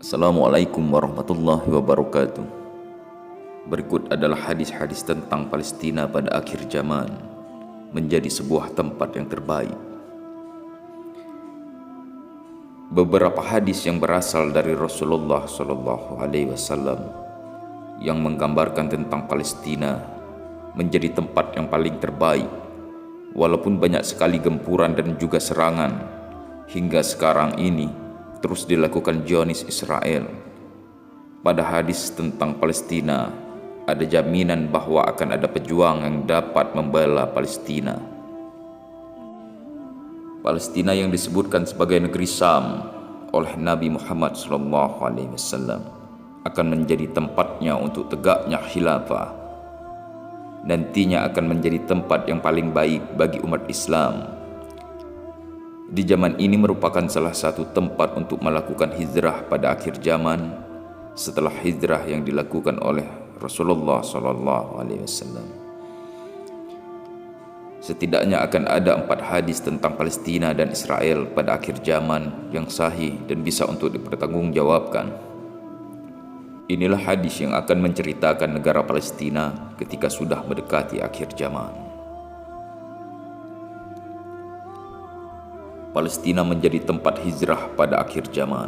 Assalamualaikum warahmatullahi wabarakatuh. Berikut adalah hadis-hadis tentang Palestina pada akhir zaman menjadi sebuah tempat yang terbaik. Beberapa hadis yang berasal dari Rasulullah SAW yang menggambarkan tentang Palestina menjadi tempat yang paling terbaik, walaupun banyak sekali gempuran dan juga serangan hingga sekarang ini terus dilakukan Zionis Israel. Pada hadis tentang Palestina ada jaminan bahwa akan ada pejuang yang dapat membela Palestina. Palestina yang disebutkan sebagai negeri Syam oleh Nabi Muhammad SAW akan menjadi tempatnya untuk tegaknya khilafah. Nantinya akan menjadi tempat yang paling baik bagi umat Islam. Di zaman ini merupakan salah satu tempat untuk melakukan hijrah pada akhir zaman setelah hijrah yang dilakukan oleh Rasulullah SAW. Setidaknya akan ada 4 hadis tentang Palestina dan Israel pada akhir zaman yang sahih dan bisa untuk dipertanggungjawabkan. Inilah hadis yang akan menceritakan negara Palestina ketika sudah mendekati akhir zaman. Palestina menjadi tempat hijrah pada akhir zaman.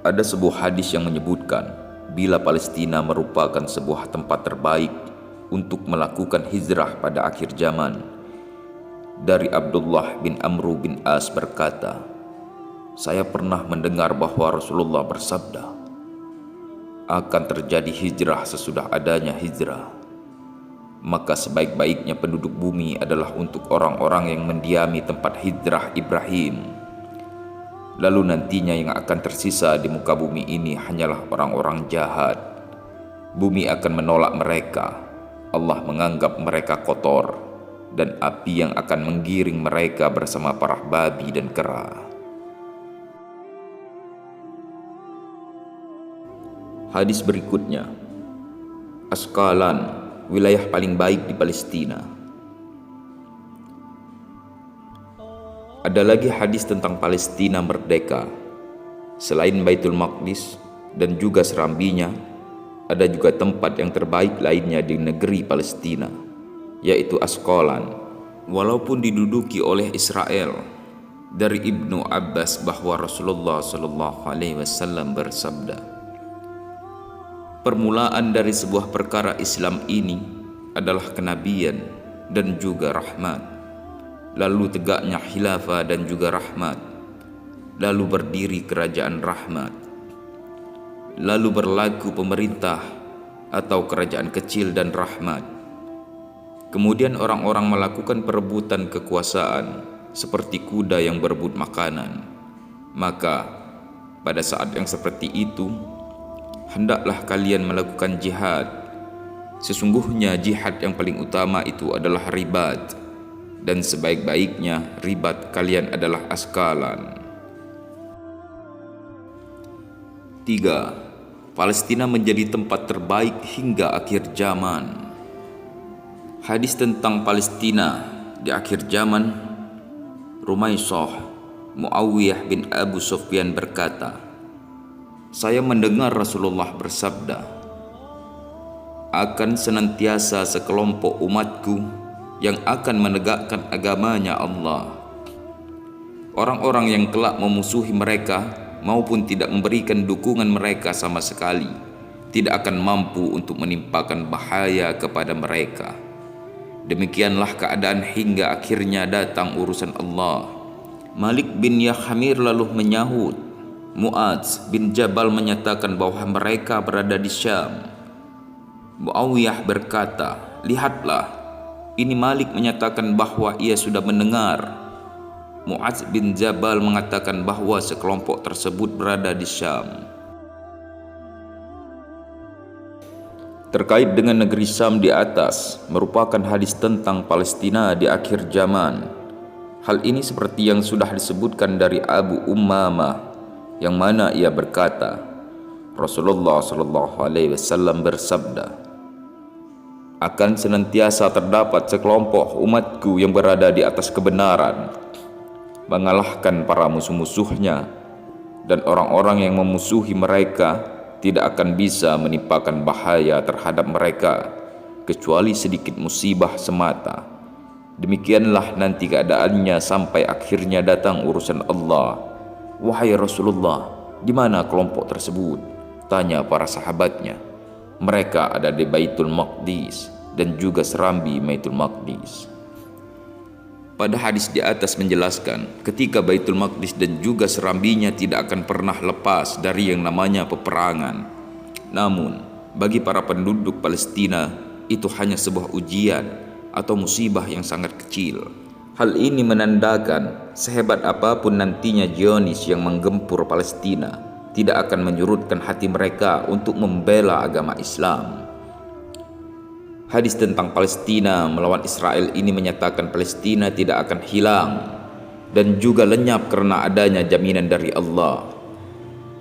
Ada sebuah hadis yang menyebutkan bila Palestina merupakan sebuah tempat terbaik untuk melakukan hijrah pada akhir zaman. Dari Abdullah bin Amr bin As berkata, "Saya pernah mendengar bahwa Rasulullah bersabda, akan terjadi hijrah sesudah adanya hijrah. Maka sebaik-baiknya penduduk bumi adalah untuk orang-orang yang mendiami tempat hijrah Ibrahim. Lalu nantinya yang akan tersisa di muka bumi ini hanyalah orang-orang jahat. Bumi akan menolak mereka. Allah menganggap mereka kotor, dan api yang akan menggiring mereka bersama para babi dan kera." Hadis berikutnya, Asqalan, wilayah paling baik di Palestina. Ada lagi hadis tentang Palestina merdeka. Selain Baitul Maqdis dan juga serambinya, ada juga tempat yang terbaik lainnya di negeri Palestina, yaitu Asqalan. Walaupun diduduki oleh Israel, dari Ibnu Abbas bahwa Rasulullah SAW bersabda, "Permulaan dari sebuah perkara Islam ini adalah kenabian dan juga rahmat. Lalu tegaknya khilafah dan juga rahmat. Lalu berdiri kerajaan rahmat. Lalu berlaku pemerintah atau kerajaan kecil dan rahmat. Kemudian orang-orang melakukan perebutan kekuasaan seperti kuda yang berebut makanan. Maka pada saat yang seperti itu, hendaklah kalian melakukan jihad. Sesungguhnya jihad yang paling utama itu adalah ribat, dan sebaik-baiknya ribat kalian adalah Asqalan." 3. Palestina menjadi tempat terbaik hingga akhir zaman. Hadis tentang Palestina di akhir zaman, Rumaysah Muawiyah bin Abu Sufyan berkata, "Saya mendengar Rasulullah bersabda, akan senantiasa sekelompok umatku yang akan menegakkan agamanya Allah. Orang-orang yang kelak memusuhi mereka maupun tidak memberikan dukungan mereka sama sekali tidak akan mampu untuk menimpakan bahaya kepada mereka. Demikianlah keadaan hingga akhirnya datang urusan Allah." Malik bin Yahmir lalu menyahut, "Mu'adz bin Jabal menyatakan bahwa mereka berada di Syam." Muawiyah berkata, "Lihatlah, ini Malik menyatakan bahwa ia sudah mendengar." Mu'adz bin Jabal mengatakan bahwa sekelompok tersebut berada di Syam. Terkait dengan negeri Syam di atas merupakan hadis tentang Palestina di akhir zaman. Hal ini seperti yang sudah disebutkan dari Abu Ummamah, yang mana ia berkata, Rasulullah SAW bersabda, "Akan senantiasa terdapat sekelompok umatku yang berada di atas kebenaran, mengalahkan para musuh-musuhnya dan orang-orang yang memusuhi mereka tidak akan bisa menimpakan bahaya terhadap mereka kecuali sedikit musibah semata. Demikianlah nanti keadaannya sampai akhirnya datang urusan Allah. Wahai Rasulullah, di mana kelompok tersebut? Tanya para sahabatnya. Mereka ada di Baitul Maqdis dan juga serambi Baitul Maqdis. Pada hadis di atas menjelaskan, ketika Baitul Maqdis dan juga serambinya tidak akan pernah lepas dari yang namanya peperangan. Namun, bagi para penduduk Palestina, itu hanya sebuah ujian atau musibah yang sangat kecil. Hal ini menandakan sehebat apapun nantinya Zionis yang menggempur Palestina, tidak akan menyurutkan hati mereka untuk membela agama Islam. Hadis tentang Palestina melawan Israel ini menyatakan Palestina tidak akan hilang dan juga lenyap karena adanya jaminan dari Allah.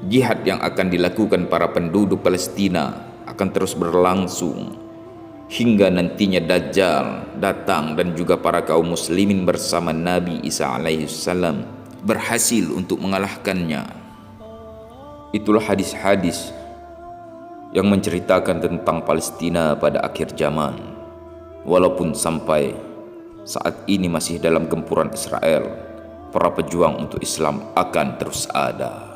Jihad yang akan dilakukan para penduduk Palestina akan terus berlangsung hingga nantinya Dajjal datang dan juga para kaum muslimin bersama Nabi Isa alaihissalam berhasil untuk mengalahkannya. Itulah hadis-hadis yang menceritakan tentang Palestina pada akhir zaman. Walaupun sampai saat ini masih dalam gempuran Israel, para pejuang untuk Islam akan terus ada.